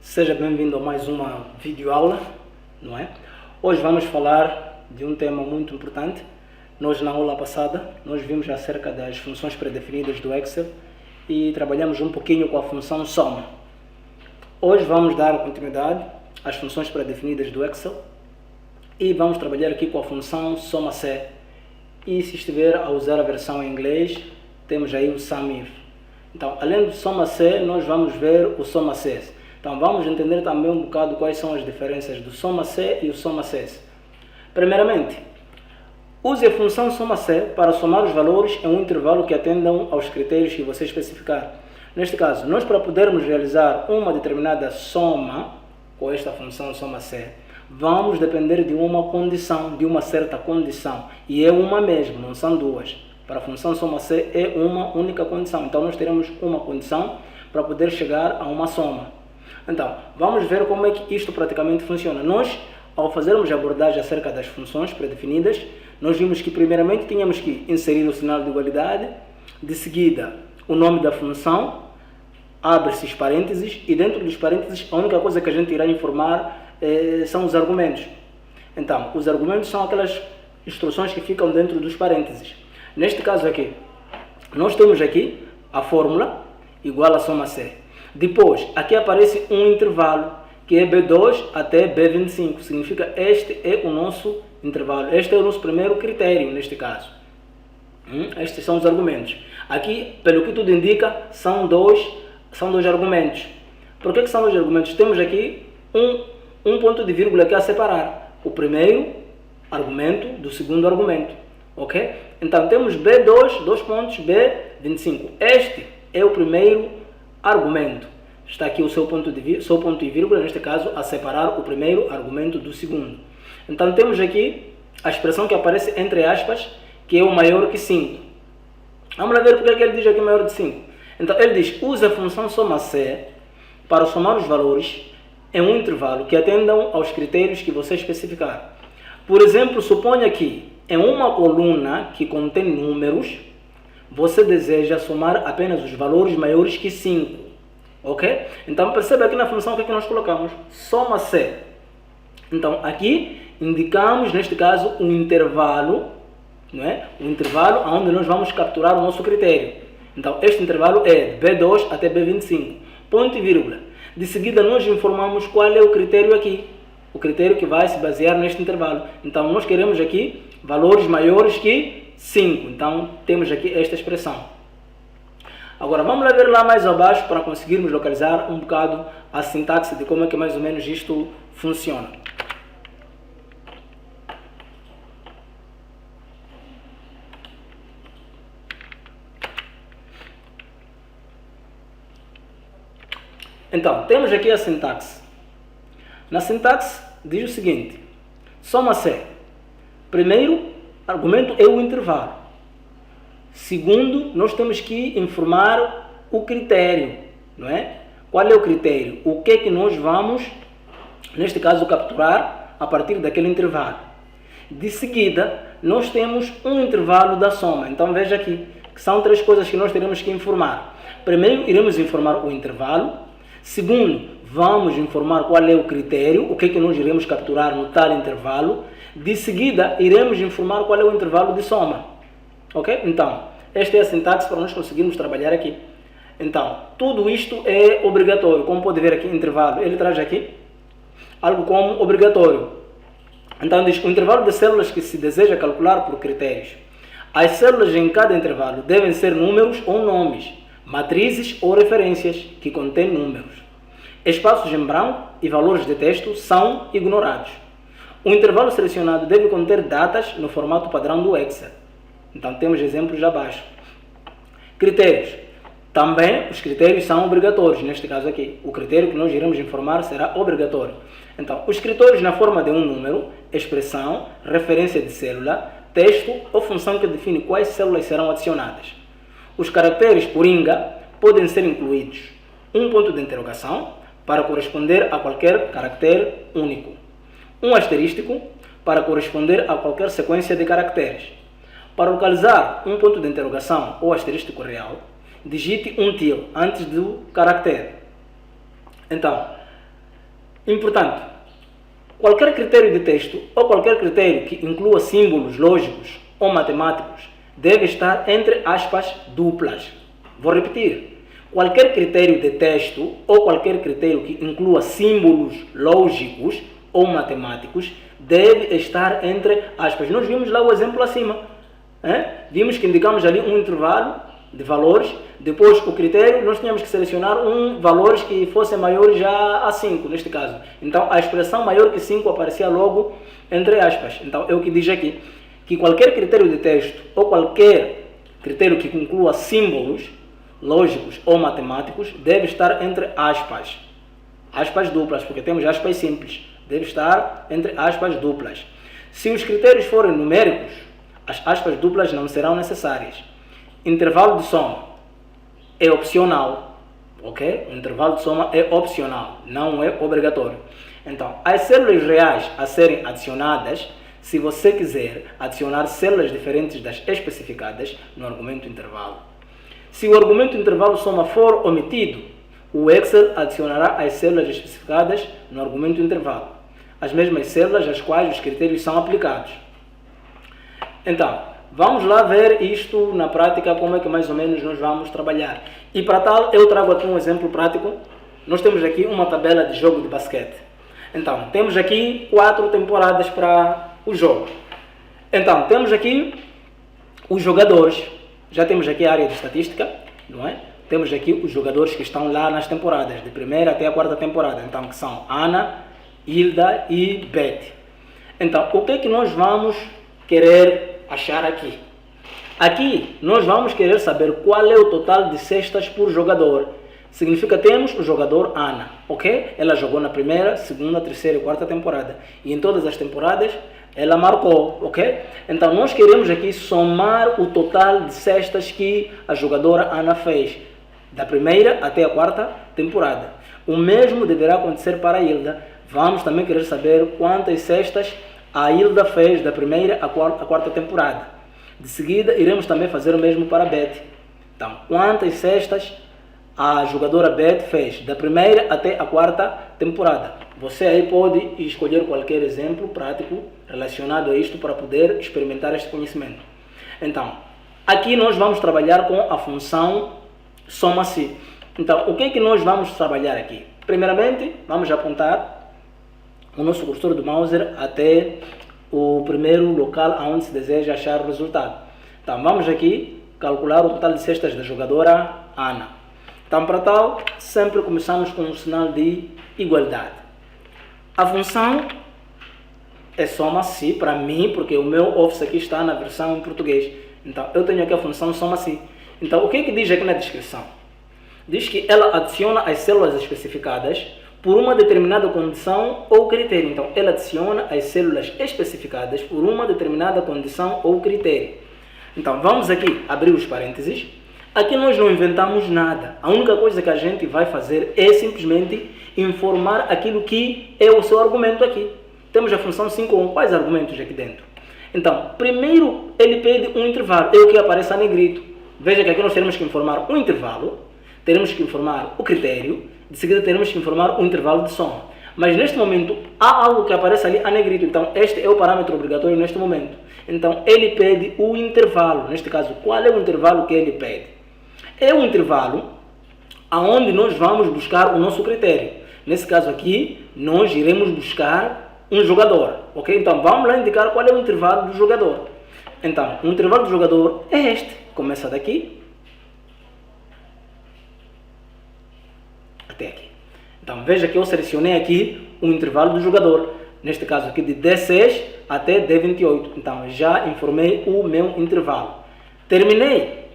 Seja bem-vindo a mais uma videoaula, não é? Hoje vamos falar de um tema muito importante. Nós na aula passada, nós vimos acerca das funções predefinidas do Excel e trabalhamos um pouquinho com a função soma. Hoje vamos dar continuidade às funções predefinidas do Excel e vamos trabalhar aqui com a função soma-se. E se estiver a usar a versão em inglês, temos aí o sum if. Então, além do soma-se, nós vamos ver o soma-se. Então, vamos entender também um bocado quais são as diferenças do soma-se e o soma-se. Primeiramente, use a função soma-se para somar os valores em um intervalo que atendam aos critérios que você especificar. Neste caso, nós para podermos realizar uma determinada soma com esta função soma-se, vamos depender de uma condição, de uma certa condição. E é uma mesmo, não são duas. Para a função soma-se é uma única condição. Então, nós teremos uma condição para poder chegar a uma soma. Então, vamos ver como é que isto praticamente funciona. Nós, ao fazermos a abordagem acerca das funções predefinidas, nós vimos que primeiramente tínhamos que inserir o sinal de igualdade, de seguida o nome da função, abre-se os parênteses e dentro dos parênteses a única coisa que a gente irá informar são os argumentos. Então, os argumentos são aquelas instruções que ficam dentro dos parênteses. Neste caso aqui, nós temos aqui a fórmula igual a soma-se. Depois, aqui aparece um intervalo, que é B2 até B25. Significa este é o nosso intervalo. Este é o nosso primeiro critério, neste caso. Estes são os argumentos. Aqui, pelo que tudo indica, são dois argumentos. Por que são dois argumentos? Temos aqui um ponto de vírgula aqui a separar. O primeiro argumento do segundo argumento. Ok? Então, temos B2, dois pontos, B25. Este é o primeiro argumento. Está aqui o seu ponto e vírgula, neste caso, a separar o primeiro argumento do segundo. Então, temos aqui a expressão que aparece entre aspas, que é o maior que 5. Vamos lá ver porque ele diz aqui maior de 5. Então, ele diz, usa a função soma-se para somar os valores em um intervalo que atendam aos critérios que você especificar. Por exemplo, suponha que em uma coluna que contém números, você deseja somar apenas os valores maiores que 5. Ok? Então, perceba aqui na função o que nós colocamos. Soma-se. Então, aqui indicamos, neste caso, um intervalo, não é? Um intervalo onde nós vamos capturar o nosso critério. Então, este intervalo é de B2 até B25. Ponto e vírgula. De seguida, nós informamos qual é o critério aqui. O critério que vai se basear neste intervalo. Então, nós queremos aqui valores maiores que 5. Então, temos aqui esta expressão. Agora, vamos lá ver lá mais abaixo para conseguirmos localizar um bocado a sintaxe de como é que mais ou menos isto funciona. Então, temos aqui a sintaxe. Na sintaxe, diz o seguinte. Soma-se. Primeiro argumento é o intervalo. Segundo, nós temos que informar o critério, não é? Qual é o critério? O que é que nós vamos, neste caso, capturar a partir daquele intervalo. De seguida, nós temos um intervalo da soma. Então, veja aqui, que são três coisas que nós teremos que informar. Primeiro, iremos informar o intervalo. Segundo, vamos informar qual é o critério, o que é que nós iremos capturar no tal intervalo. De seguida, iremos informar qual é o intervalo de soma. Ok? Então, esta é a sintaxe para nós conseguirmos trabalhar aqui. Então, tudo isto é obrigatório. Como pode ver aqui, intervalo, ele traz aqui algo como obrigatório. Então, diz o intervalo de células que se deseja calcular por critérios. As células em cada intervalo devem ser números ou nomes, matrizes ou referências que contêm números. Espaços em branco e valores de texto são ignorados. O intervalo selecionado deve conter datas no formato padrão do Excel. Então, temos exemplos abaixo. Critérios. Também os critérios são obrigatórios, neste caso aqui. O critério que nós iremos informar será obrigatório. Então, os critérios na forma de um número, expressão, referência de célula, texto ou função que define quais células serão adicionadas. Os caracteres coringa podem ser incluídos. Um ponto de interrogação para corresponder a qualquer caractere único. Um asterístico para corresponder a qualquer sequência de caracteres. Para localizar um ponto de interrogação ou asterístico real, digite um til antes do caractere. Então, Importante, qualquer critério de texto ou qualquer critério que inclua símbolos lógicos ou matemáticos deve estar entre aspas duplas. Vou repetir. Qualquer critério de texto ou qualquer critério que inclua símbolos lógicos ou matemáticos deve estar entre aspas. Nós vimos lá o exemplo acima. Vimos que indicamos ali um intervalo de valores. Depois, o critério, nós tínhamos que selecionar valores que fossem maiores a 5, neste caso. Então, a expressão maior que 5 aparecia logo entre aspas. Então, é o que diz aqui. Que qualquer critério de texto ou qualquer critério que inclua símbolos lógicos ou matemáticos deve estar entre aspas. Aspas duplas, porque temos aspas simples. Deve estar entre aspas duplas. Se os critérios forem numéricos, as aspas duplas não serão necessárias. Intervalo de soma é opcional, ok? O intervalo de soma é opcional, não é obrigatório. Então, as células reais a serem adicionadas, se você quiser adicionar células diferentes das especificadas no argumento intervalo. Se o argumento intervalo soma for omitido, o Excel adicionará as células especificadas no argumento intervalo, as mesmas células às quais os critérios são aplicados. Então, vamos lá ver isto na prática, como é que mais ou menos nós vamos trabalhar. E para tal, eu trago aqui um exemplo prático. Nós temos aqui uma tabela de jogo de basquete. Então, temos aqui 4 temporadas para o jogo. Então, temos aqui os jogadores. Já temos aqui a área de estatística, não é? Temos aqui os jogadores que estão lá nas temporadas, de primeira até a 4ª temporada. Então, que são Ana, Hilda e Beth. Então, o que é que nós vamos querer achar aqui? Aqui, nós vamos querer saber qual é o total de cestas por jogador. Significa que temos o jogador Ana, ok? Ela jogou na primeira, segunda, terceira e 4ª temporada. E em todas as temporadas, ela marcou, ok? Então, nós queremos aqui somar o total de cestas que a jogadora Ana fez, da primeira até a 4ª temporada. O mesmo deverá acontecer para a Hilda. Vamos também querer saber quantas cestas a Hilda fez da primeira à 4ª temporada. De seguida, iremos também fazer o mesmo para a Beth. Então, quantas cestas a jogadora Beth fez da primeira até a 4ª temporada. Você aí pode escolher qualquer exemplo prático relacionado a isto para poder experimentar este conhecimento. Então, aqui nós vamos trabalhar com a função soma-se. Então, o que é que nós vamos trabalhar aqui? Primeiramente, vamos apontar o nosso cursor do mouse até o primeiro local onde se deseja achar o resultado. Então, vamos aqui calcular o total de cestas da jogadora Ana. Então, para tal, sempre começamos com um sinal de igualdade. A função é soma-se para mim, porque o meu Office aqui está na versão em português. Então, eu tenho aqui a função soma-se. Então, o que é que diz aqui na descrição? Diz que ela adiciona as células especificadas por uma determinada condição ou critério. Então, ela adiciona as células especificadas por uma determinada condição ou critério. Então, vamos aqui abrir os parênteses. Aqui nós não inventamos nada. A única coisa que a gente vai fazer é simplesmente informar aquilo que é o seu argumento aqui. Temos a função 5 com quais argumentos aqui dentro? Então, primeiro ele pede um intervalo, é o que aparece a negrito. Veja que aqui nós teremos que informar um intervalo, teremos que informar o critério, de seguida teremos que informar o intervalo de soma. Mas neste momento há algo que aparece ali a negrito, então este é o parâmetro obrigatório neste momento. Então ele pede o intervalo, neste caso, qual é o intervalo que ele pede? É um intervalo aonde nós vamos buscar o nosso critério. Nesse caso aqui, nós iremos buscar um jogador, ok? Então vamos lá indicar qual é o intervalo do jogador. Então, o intervalo do jogador é este, começa daqui até aqui. Então veja que eu selecionei aqui o intervalo do jogador, neste caso aqui de D6 até D28. Então já informei o meu intervalo. Terminei,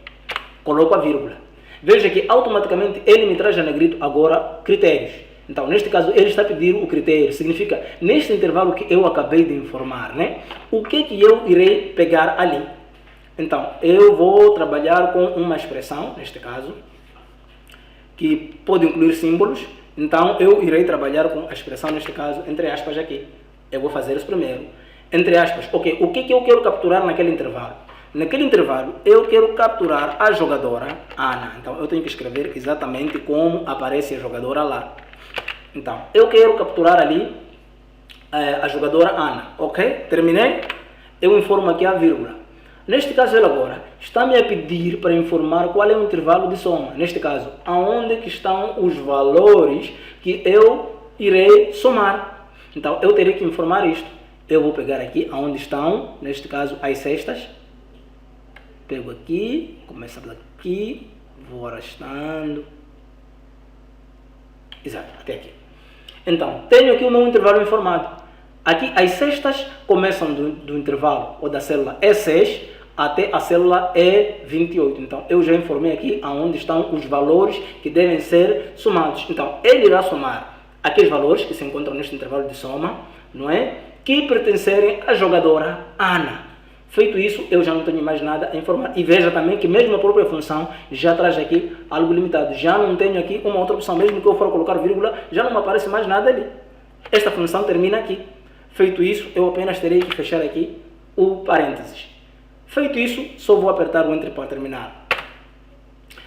coloco a vírgula. Veja que automaticamente ele me traz a negrito agora critérios. Então, neste caso, ele está a pedir o critério. Significa, neste intervalo que eu acabei de informar, né? O que eu irei pegar ali? Então, eu vou trabalhar com uma expressão, neste caso, que pode incluir símbolos. Então, eu irei trabalhar com a expressão, neste caso, entre aspas aqui. Eu vou fazer isso primeiro. Entre aspas, ok. O que eu quero capturar naquele intervalo? Naquele intervalo, eu quero capturar a jogadora Ana. Então, eu tenho que escrever exatamente como aparece a jogadora lá. Então, eu quero capturar ali a jogadora Ana, ok? Terminei, eu informo aqui a vírgula. Neste caso, ela agora está-me a pedir para informar qual é o intervalo de soma. Neste caso, aonde que estão os valores que eu irei somar. Então, eu terei que informar isto. Eu vou pegar aqui aonde estão, neste caso, as cestas. Pego aqui, começo por aqui, vou arrastando. Exato, até aqui. Então, tenho aqui o meu intervalo informado. Aqui, as cestas começam do intervalo ou da célula E6 até a célula E28. Então, eu já informei aqui aonde estão os valores que devem ser somados. Então, ele irá somar aqueles valores que se encontram neste intervalo de soma, não é? Que pertencerem à jogadora Ana. Feito isso, eu já não tenho mais nada a informar. E veja também que mesmo a própria função já traz aqui algo limitado. Já não tenho aqui uma outra opção. Mesmo que eu for colocar vírgula, já não me aparece mais nada ali. Esta função termina aqui. Feito isso, eu apenas terei que fechar aqui o parênteses. Feito isso, só vou apertar o Enter para terminar.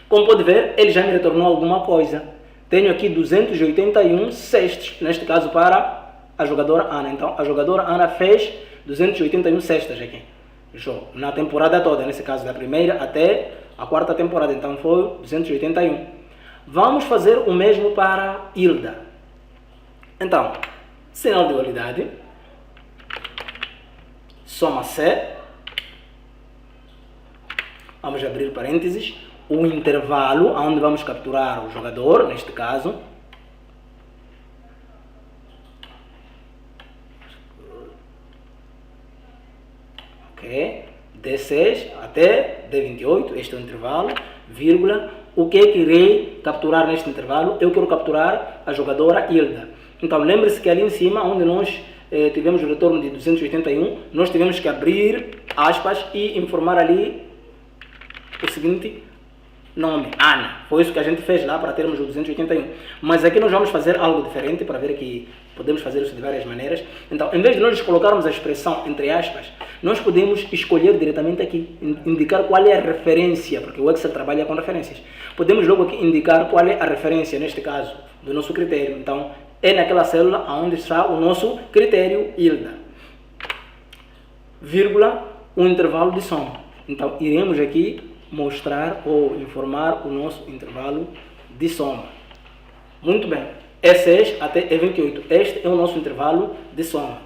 Como pode ver, ele já me retornou alguma coisa. Tenho aqui 281 cestos, neste caso para a jogadora Ana. Então, a jogadora Ana fez 281 cestas aqui. Show. Na temporada toda, nesse caso da primeira até a quarta temporada. Então, foi 281. Vamos fazer o mesmo para Hilda. Então, sinal de igualdade. Soma C. Vamos abrir parênteses. O intervalo, onde vamos capturar o jogador, neste caso. Ok. D6 até D28, este é o intervalo, vírgula. O que é que irei capturar neste intervalo? Eu quero capturar a jogadora Hilda. Então, lembre-se que ali em cima, onde nós tivemos o retorno de 281, nós tivemos que abrir aspas e informar ali o seguinte nome, Ana. Foi isso que a gente fez lá para termos o 281. Mas aqui nós vamos fazer algo diferente para ver que podemos fazer isso de várias maneiras. Então, em vez de nós colocarmos a expressão entre aspas, nós podemos escolher diretamente aqui, indicar qual é a referência, porque o Excel trabalha com referências. Podemos logo aqui indicar qual é a referência, neste caso, do nosso critério. Então, é naquela célula onde está o nosso critério Hilda. Vírgula, um intervalo de soma. Então, iremos aqui mostrar ou informar o nosso intervalo de soma. Muito bem. E6 até E28. Este é o nosso intervalo de soma.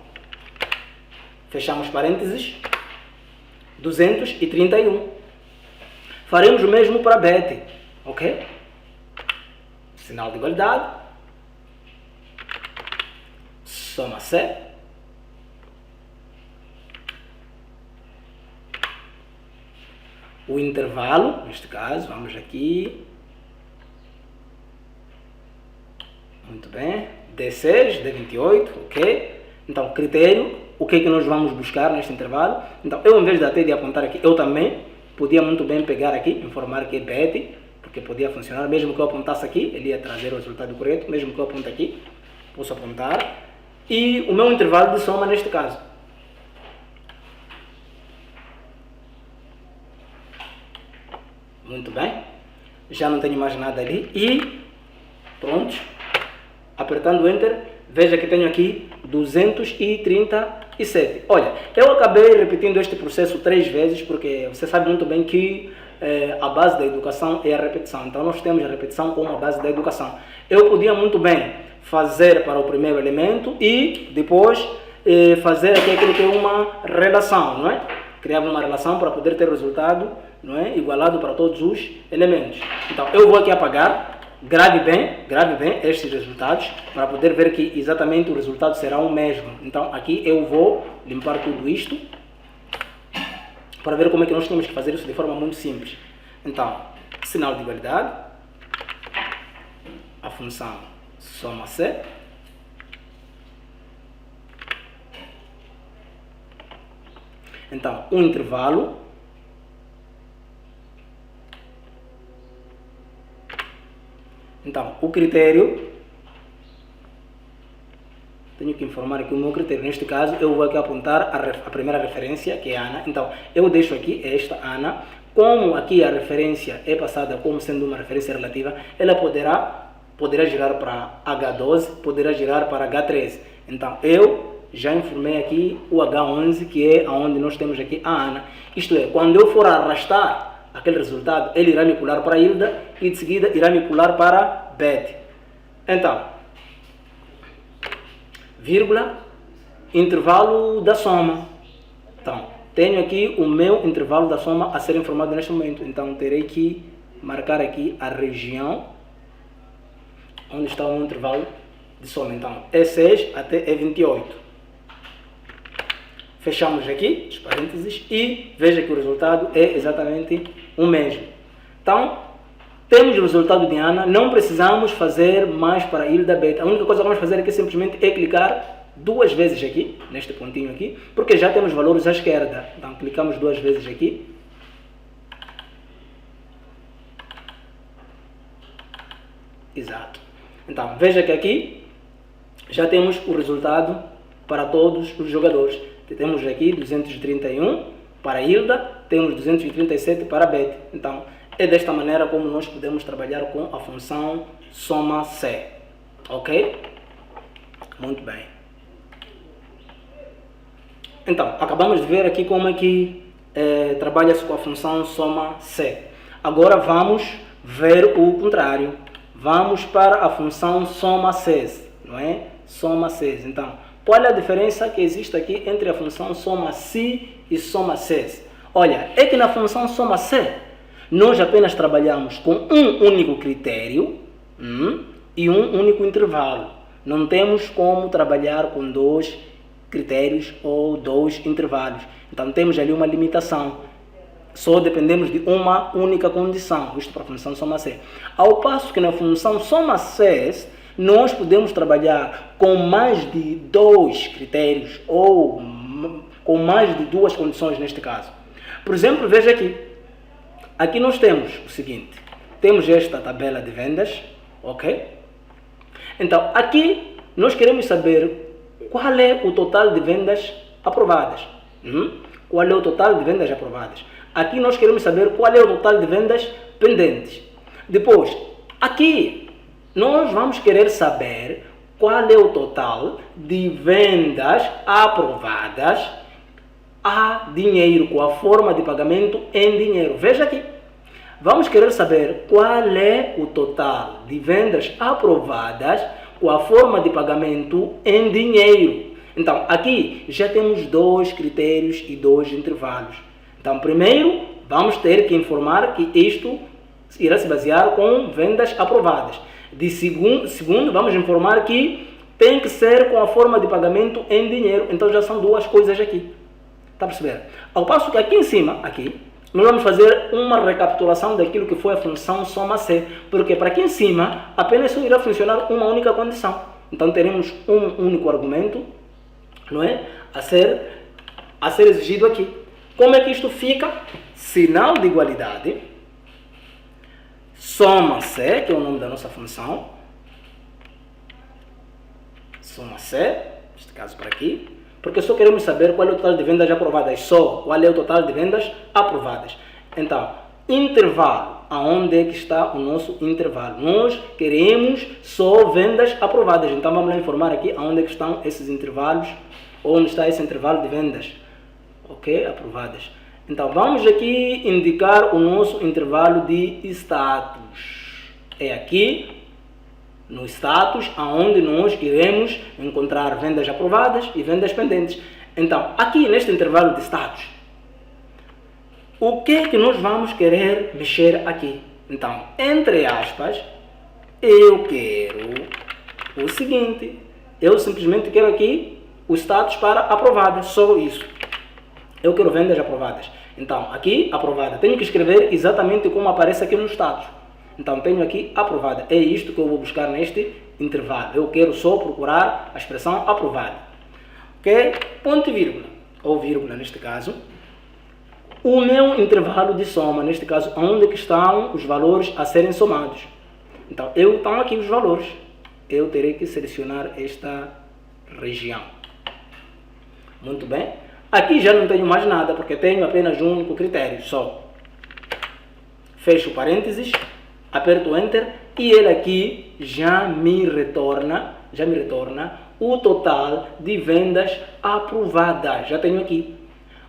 Fechamos parênteses. 231. Faremos o mesmo para Bet. Ok? Sinal de igualdade. Soma C. O intervalo, neste caso, vamos aqui. Muito bem. D6, D28, ok? Então, critério, o que é que nós vamos buscar neste intervalo? Então, eu, em vez de até de apontar aqui, eu também podia muito bem pegar aqui, informar que é Bet, porque podia funcionar. Mesmo que eu apontasse aqui, ele ia trazer o resultado correto. Mesmo que eu aponte aqui, posso apontar. E o meu intervalo de soma neste caso. Muito bem. Já não tenho mais nada ali. E pronto. Apertando Enter, veja que tenho aqui 237. Olha, eu acabei repetindo este processo 3 vezes, porque você sabe muito bem que a base da educação é a repetição. Então, nós temos a repetição como a base da educação. Eu podia muito bem fazer para o primeiro elemento e depois fazer aqui aquilo que é uma relação, não é? Criar uma relação para poder ter o resultado, não é? Igualado para todos os elementos. Então, eu vou aqui apagar. Grave bem estes resultados para poder ver que exatamente o resultado será o mesmo. Então, aqui eu vou limpar tudo isto para ver como é que nós temos que fazer isso de forma muito simples. Então, sinal de igualdade, a função soma C, então, um intervalo, então, o critério, tenho que informar aqui o meu critério. Neste caso, eu vou aqui apontar a primeira referência, que é a Ana. Então, eu deixo aqui esta Ana. Como aqui a referência é passada como sendo uma referência relativa, ela poderá poderá girar para H12, poderá girar para H13. Então, eu já informei aqui o H11, que é onde nós temos aqui a Ana. Isto é, quando eu for arrastar aquele resultado, ele irá me pular para a Hilda e de seguida irá me pular para Beth. Então, vírgula, intervalo da soma. Então, tenho aqui o meu intervalo da soma a ser informado neste momento. Então, terei que marcar aqui a região onde está o meu intervalo de soma. Então, E6 até E28. Fechamos aqui os parênteses e veja que o resultado é exatamente o mesmo. Então, temos o resultado de Ana, não precisamos fazer mais para a Hilda Beta. A única coisa que vamos fazer aqui simplesmente é clicar 2 vezes aqui, neste pontinho aqui, porque já temos valores à esquerda. Então, clicamos 2 vezes aqui. Exato. Então, veja que aqui já temos o resultado para todos os jogadores. Temos aqui 231 para a Hilda, temos 237 para a Beth. Então, é desta maneira como nós podemos trabalhar com a função soma-se. Ok? Muito bem. Então, acabamos de ver aqui como é que trabalha-se com a função soma-se. Agora vamos ver o contrário. Vamos para a função soma-se, não é? Soma-se. Então, qual é a diferença que existe aqui entre a função soma-se e soma-se? Olha, é que na função soma-se, nós apenas trabalhamos com um único critério e um único intervalo. Não temos como trabalhar com 2 critérios ou 2 intervalos. Então temos ali uma limitação. Só dependemos de uma única condição, isto para a função soma-se. Ao passo que na função soma-se, nós podemos trabalhar com mais de 2 critérios ou com mais de 2 condições neste caso. Por exemplo, veja aqui. Aqui nós temos o seguinte. Temos esta tabela de vendas, ok? Então, aqui nós queremos saber qual é o total de vendas aprovadas. Qual é o total de vendas aprovadas? Aqui nós queremos saber qual é o total de vendas pendentes. Depois, aqui nós vamos querer saber qual é o total de vendas aprovadas a dinheiro, com a forma de pagamento em dinheiro. Veja aqui. Vamos querer saber qual é o total de vendas aprovadas com a forma de pagamento em dinheiro. Então, aqui já temos 2 critérios e 2 intervalos. Então, primeiro, vamos ter que informar que isto irá se basear com vendas aprovadas. Segundo, vamos informar que tem que ser com a forma de pagamento em dinheiro. Então, já são 2 coisas aqui. Está a perceber? Ao passo que aqui em cima, aqui, nós vamos fazer uma recapitulação daquilo que foi a função soma-se, porque para aqui em cima apenas só irá funcionar uma única condição. Então teremos um único argumento, não é? a ser exigido aqui. Como é que isto fica? Sinal de igualdade, soma-se, que é o nome da nossa função, soma-se, neste caso para aqui, porque só queremos saber qual é o total de vendas aprovadas, só qual é o total de vendas aprovadas. Então, intervalo, aonde é que está o nosso intervalo? Nós queremos só vendas aprovadas, então vamos lá informar aqui aonde é que estão esses intervalos, onde está esse intervalo de vendas, ok? Aprovadas. Então, vamos aqui indicar o nosso intervalo de status, é aqui, no status, aonde nós iremos encontrar vendas aprovadas e vendas pendentes. Então, aqui neste intervalo de status, o que é que nós vamos querer mexer aqui? Então, entre aspas, eu quero o seguinte, eu simplesmente quero aqui o status para aprovadas, só isso. Eu quero vendas aprovadas. Então, aqui, aprovada. Tenho que escrever exatamente como aparece aqui no status. Então, tenho aqui aprovada. É isto que eu vou buscar neste intervalo. Eu quero só procurar a expressão aprovada. Ok? Ponto e vírgula. Ou vírgula, neste caso. O meu intervalo de soma, neste caso, onde que estão os valores a serem somados. Então, estão aqui os valores. Eu terei que selecionar esta região. Muito bem. Aqui já não tenho mais nada, porque tenho apenas um único critério, só. Fecho parênteses. Aperto Enter e ele aqui já me retorna o total de vendas aprovadas. Já tenho aqui.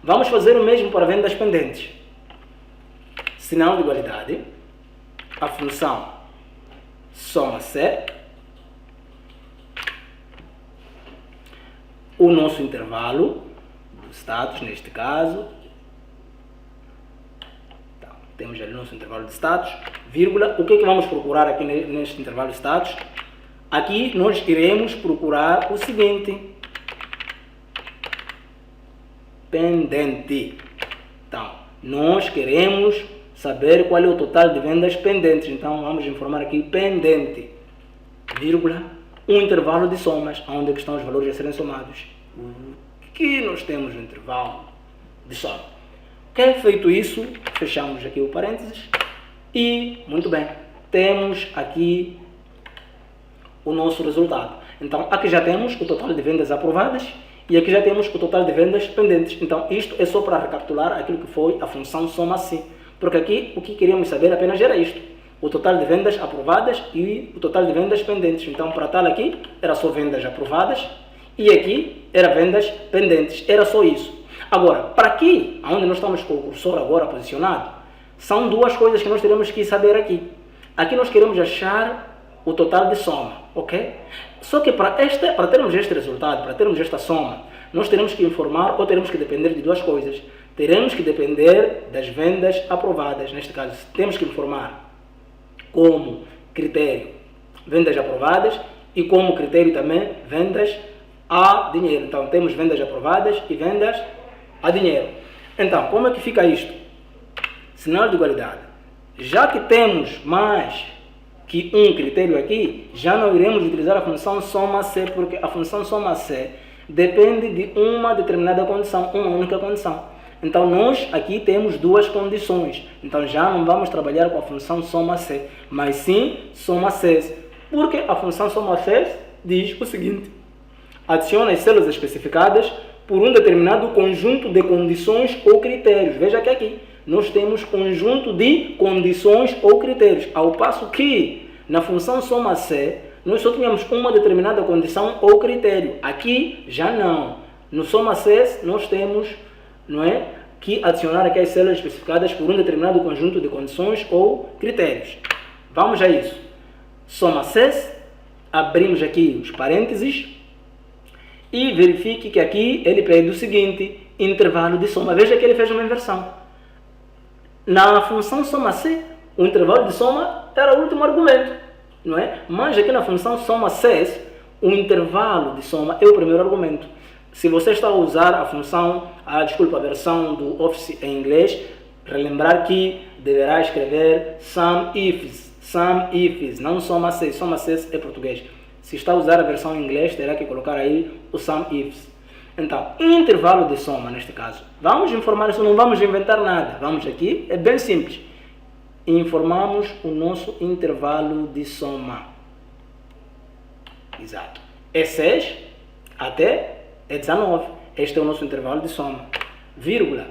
Vamos fazer o mesmo para vendas pendentes. Sinal de igualdade. A função soma-se. O nosso intervalo do status, neste caso. Então, temos ali o nosso intervalo de status, vírgula. O que é que vamos procurar aqui neste intervalo de status? Aqui nós iremos procurar o seguinte. Pendente. Então, nós queremos saber qual é o total de vendas pendentes. Então, vamos informar aqui pendente, vírgula, um intervalo de somas, onde estão os valores a serem somados. O que nós temos no intervalo de soma? Ok, feito isso, fechamos aqui o parênteses e, muito bem, temos aqui o nosso resultado. Então, aqui já temos o total de vendas aprovadas e aqui já temos o total de vendas pendentes. Então, isto é só para recapitular aquilo que foi a função soma-se, porque aqui o que queríamos saber apenas era isto: o total de vendas aprovadas e o total de vendas pendentes. Então, para tal aqui, era só vendas aprovadas e aqui era vendas pendentes. Era só isso. Agora, para aqui, onde nós estamos com o cursor agora posicionado, são duas coisas que nós teremos que saber aqui. Aqui nós queremos achar o total de soma, ok? Só que para termos este resultado, para termos esta soma, nós teremos que informar ou teremos que depender de duas coisas. Teremos que depender das vendas aprovadas. Neste caso, temos que informar como critério vendas aprovadas e como critério também vendas a dinheiro. Então, temos vendas aprovadas e vendas a dinheiro. Então, como é que fica isto? Sinal de igualdade. Já que temos mais que um critério aqui, já não iremos utilizar a função soma-se, porque a função soma-se depende de uma determinada condição, uma única condição. Então, nós aqui temos duas condições. Então, já não vamos trabalhar com a função soma-se, mas sim soma-se. Porque a função soma-se diz o seguinte: adiciona as células especificadas por um determinado conjunto de condições ou critérios. Veja que aqui nós temos conjunto de condições ou critérios, ao passo que na função soma-se nós só tínhamos uma determinada condição ou critério. Aqui já não. No soma-se nós temos, não é, que adicionar aqui as células especificadas por um determinado conjunto de condições ou critérios. Vamos a isso. Soma-se, abrimos aqui os parênteses e verifique que aqui ele pede o seguinte: intervalo de soma. Veja que ele fez uma inversão. Na função soma-se, o intervalo de soma era o último argumento, não é? Mas aqui na função soma-se, o intervalo de soma é o primeiro argumento. Se você está a usar a função, a versão do Office em inglês, relembrar que deverá escrever sum-ifs, não soma-se. Soma-se é português. Se está a usar a versão em inglês, terá que colocar aí o sum-ifs. Então, intervalo de soma, neste caso, vamos informar isso, não vamos inventar nada. Vamos aqui, é bem simples. Informamos o nosso intervalo de soma. Exato. É 6 até 19. Este é o nosso intervalo de soma. Vírgula.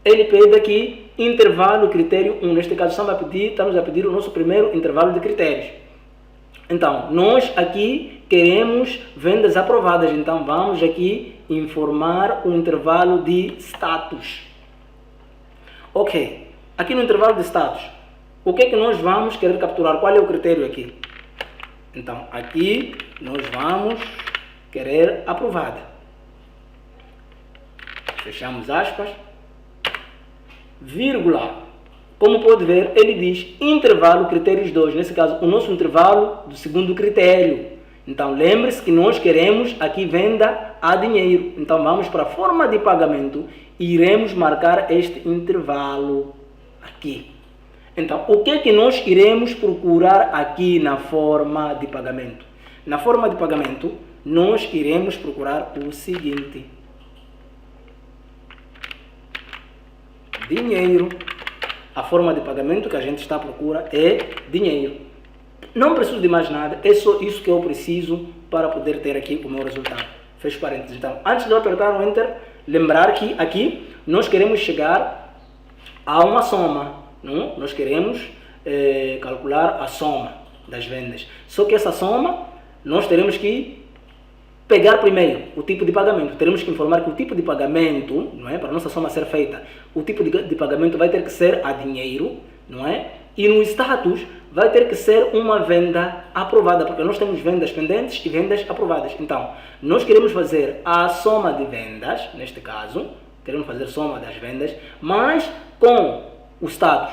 Ele pede aqui intervalo critério 1. Neste caso, estamos a pedir o nosso primeiro intervalo de critérios. Então, nós aqui queremos vendas aprovadas. Então, vamos aqui informar o intervalo de status. Ok. Aqui no intervalo de status, o que é que nós vamos querer capturar? Qual é o critério aqui? Então, aqui nós vamos querer aprovada. Fechamos aspas. Vírgula. Como pode ver, ele diz intervalo critérios 2. Nesse caso, o nosso intervalo do segundo critério. Então, lembre-se que nós queremos aqui venda a dinheiro. Então, vamos para a forma de pagamento e iremos marcar este intervalo aqui. Então, o que é que nós iremos procurar aqui na forma de pagamento? Na forma de pagamento, nós iremos procurar o seguinte: dinheiro. A forma de pagamento que a gente está à procura é dinheiro. Não preciso de mais nada, é só isso que eu preciso para poder ter aqui o meu resultado. Fecho parênteses. Então, antes de eu apertar o Enter, lembrar que aqui nós queremos chegar a uma soma. Não? Nós queremos calcular a soma. das vendas. Só que essa soma, nós teremos que pegar primeiro o tipo de pagamento. Teremos que informar que o tipo de pagamento, não é? Para a nossa soma ser feita, o tipo de pagamento vai ter que ser a dinheiro, não é? E no status vai ter que ser uma venda aprovada, porque nós temos vendas pendentes e vendas aprovadas. Então, nós queremos fazer a soma de vendas, neste caso, queremos fazer soma das vendas, mas com o status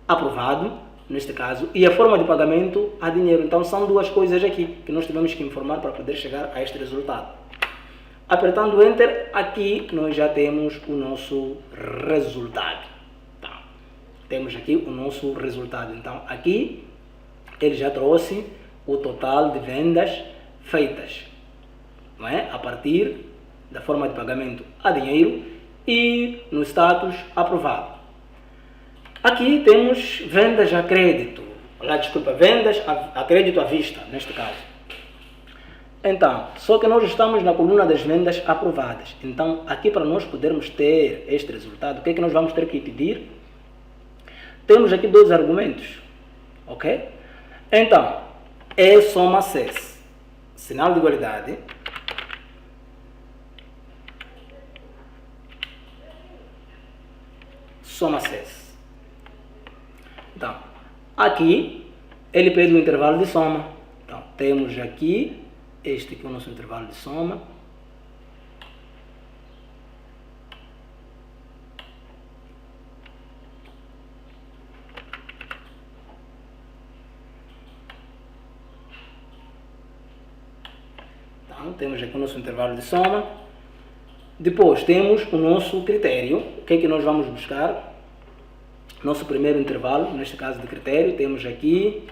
aprovado, neste caso, e a forma de pagamento a dinheiro. Então, são duas coisas aqui que nós tivemos que informar para poder chegar a este resultado. Apertando Enter, aqui nós já temos o nosso resultado. Temos aqui o nosso resultado. Então, aqui ele já trouxe o total de vendas feitas, não é? A partir da forma de pagamento a dinheiro e no status aprovado. Aqui temos vendas a crédito, vendas a crédito à vista, neste caso. Então, só que nós estamos na coluna das vendas aprovadas. Então, aqui para nós podermos ter este resultado, o que é que nós vamos ter que pedir? Temos aqui dois argumentos, ok? Então, é soma CES, sinal de igualdade, soma CES. Então, aqui ele pede o intervalo de soma. Então, temos aqui, este aqui é o nosso intervalo de soma. Temos aqui o nosso intervalo de soma. Depois temos o nosso critério. O que é que nós vamos buscar? Nosso primeiro intervalo, neste caso de critério, temos aqui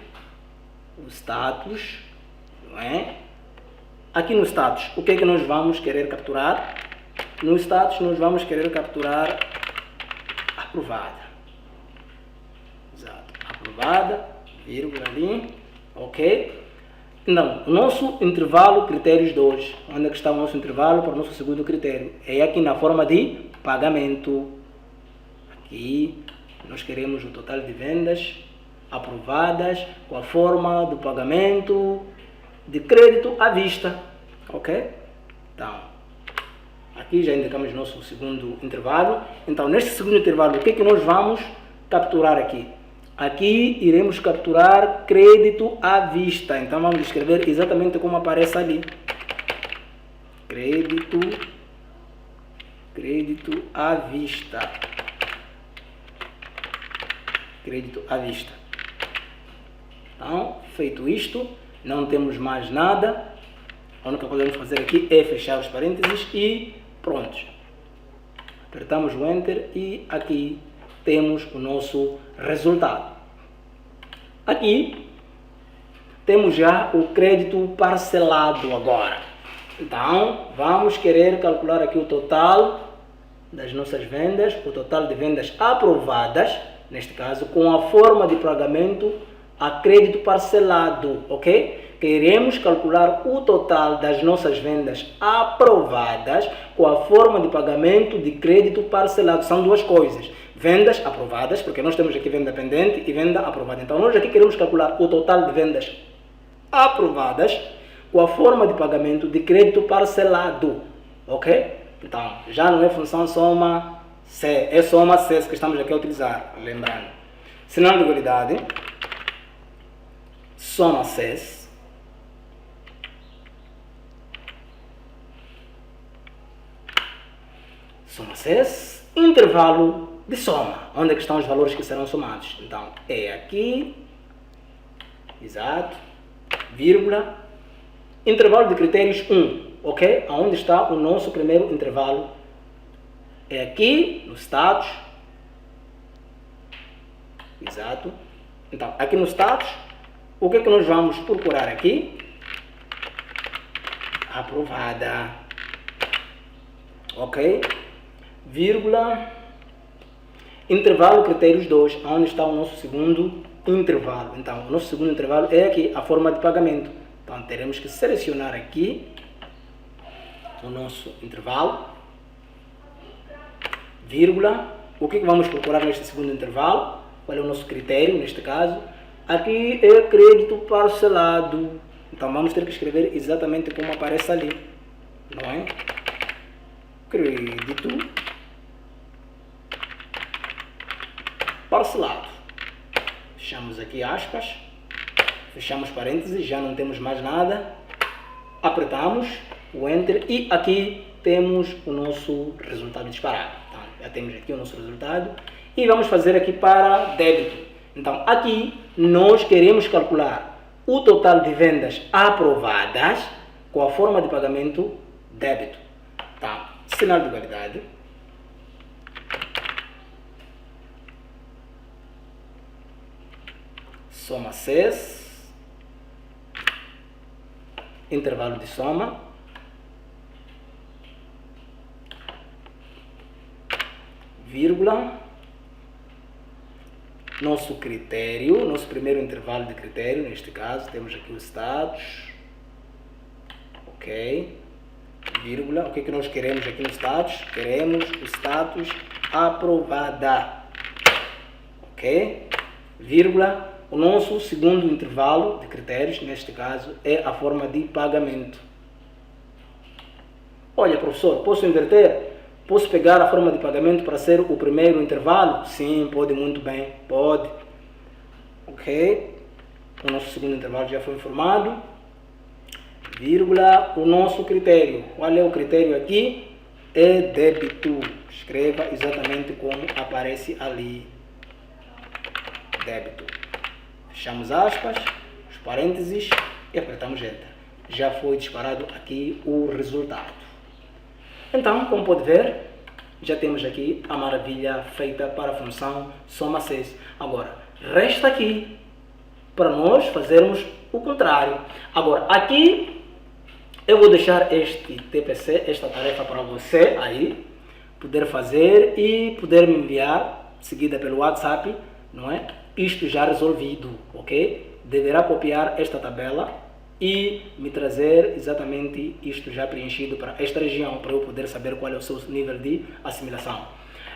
o status, não é? Aqui no status, o que é que nós vamos querer capturar? No status nós vamos querer capturar aprovada. Exato, aprovada, vírgula ali, ok? Não, o nosso intervalo critérios 2, onde é que está o nosso intervalo para o nosso segundo critério? É aqui na forma de pagamento. Aqui nós queremos o total de vendas aprovadas com a forma do pagamento de crédito à vista, ok? Então, aqui já indicamos nosso segundo intervalo. Então, neste segundo intervalo, o que é que nós vamos capturar aqui? Aqui iremos capturar crédito à vista. Então vamos escrever exatamente como aparece ali. Crédito à vista. Crédito à vista. Então, feito isto, não temos mais nada. A única coisa que vamos fazer aqui é fechar os parênteses e pronto. Apertamos o Enter e aqui temos o nosso resultado. Aqui temos já o crédito parcelado agora. Então, vamos querer calcular aqui o total das nossas vendas, o total de vendas aprovadas, neste caso, com a forma de pagamento a crédito parcelado, ok? Queremos calcular o total das nossas vendas aprovadas com a forma de pagamento de crédito parcelado. São duas coisas. Vendas aprovadas, porque nós temos aqui venda pendente e venda aprovada. Então, nós aqui queremos calcular o total de vendas aprovadas com a forma de pagamento de crédito parcelado, ok? Então, já não é função soma C, é soma C que estamos aqui a utilizar, lembrando. Sinal de igualdade, soma C, soma C, intervalo de soma, onde é que estão os valores que serão somados. Então, é aqui, exato, vírgula, intervalo de critérios 1, ok? Onde está o nosso primeiro intervalo? É aqui, no status, exato. Então, aqui no status, o que é que nós vamos procurar aqui? Aprovada, ok? Vírgula, intervalo critérios 2, onde está o nosso segundo intervalo. Então, o nosso segundo intervalo é aqui, a forma de pagamento. Então, teremos que selecionar aqui o nosso intervalo, vírgula, o que vamos procurar neste segundo intervalo, qual é o nosso critério, neste caso, Aqui é crédito parcelado. Então vamos ter que escrever exatamente como aparece ali, não é? Crédito parcelado. Fechamos aqui aspas, fechamos parênteses, já não temos mais nada. Apertamos o Enter e aqui temos o nosso resultado disparado. Então, já temos aqui o nosso resultado e vamos fazer aqui para débito. Então, aqui nós queremos calcular o total de vendas aprovadas com a forma de pagamento débito. Tá? Sinal de igualdade. Soma CES. Intervalo de soma. Vírgula. Nosso critério, nosso primeiro intervalo de critério, neste caso, temos aqui o status, ok, vírgula, o que nós queremos aqui no status? Queremos o status aprovada, ok, vírgula, o nosso segundo intervalo de critérios, neste caso, é a forma de pagamento. Olha, professor, posso inverter? Posso pegar a forma de pagamento para ser o primeiro intervalo? Sim, pode, muito bem, pode. Ok. O nosso segundo intervalo já foi informado. Vírgula, o nosso critério. Qual é o critério aqui? É débito. Escreva exatamente como aparece ali. Débito. Fechamos aspas, os parênteses e apertamos Enter. Já foi disparado aqui o resultado. Então, como pode ver, já temos aqui a maravilha feita para a função soma CES. Agora, resta aqui para nós fazermos o contrário. Agora, aqui eu vou deixar este TPC, esta tarefa para você aí, poder fazer e poder me enviar, seguida pelo WhatsApp, não é? Isto já resolvido, ok? Deverá copiar esta tabela e me trazer exatamente isto já preenchido para esta região, para eu poder saber qual é o seu nível de assimilação.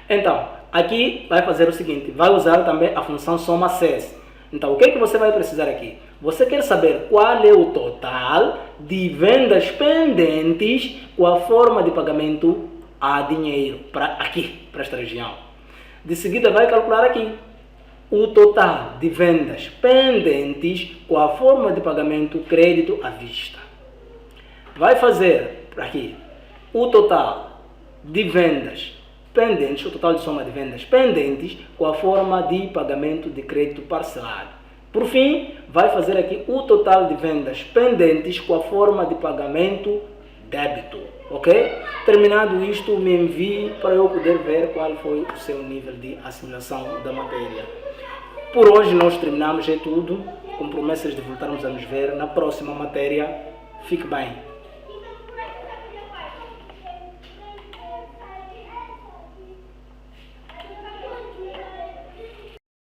Então, aqui vai fazer o seguinte, vai usar também a função soma CES. Então, o que é que você vai precisar aqui? Você quer saber qual é o total de vendas pendentes com a forma de pagamento a dinheiro, para aqui, para esta região. De seguida, vai calcular aqui o total de vendas pendentes com a forma de pagamento crédito à vista. Vai fazer aqui o total de vendas pendentes, o total de soma de vendas pendentes com a forma de pagamento de crédito parcelado. Por fim, vai fazer aqui o total de vendas pendentes com a forma de pagamento débito. Ok? Terminado isto, me envie para eu poder ver qual foi o seu nível de assimilação da matéria. Por hoje nós terminamos, é tudo, com promessas de voltarmos a nos ver na próxima matéria. Fique bem.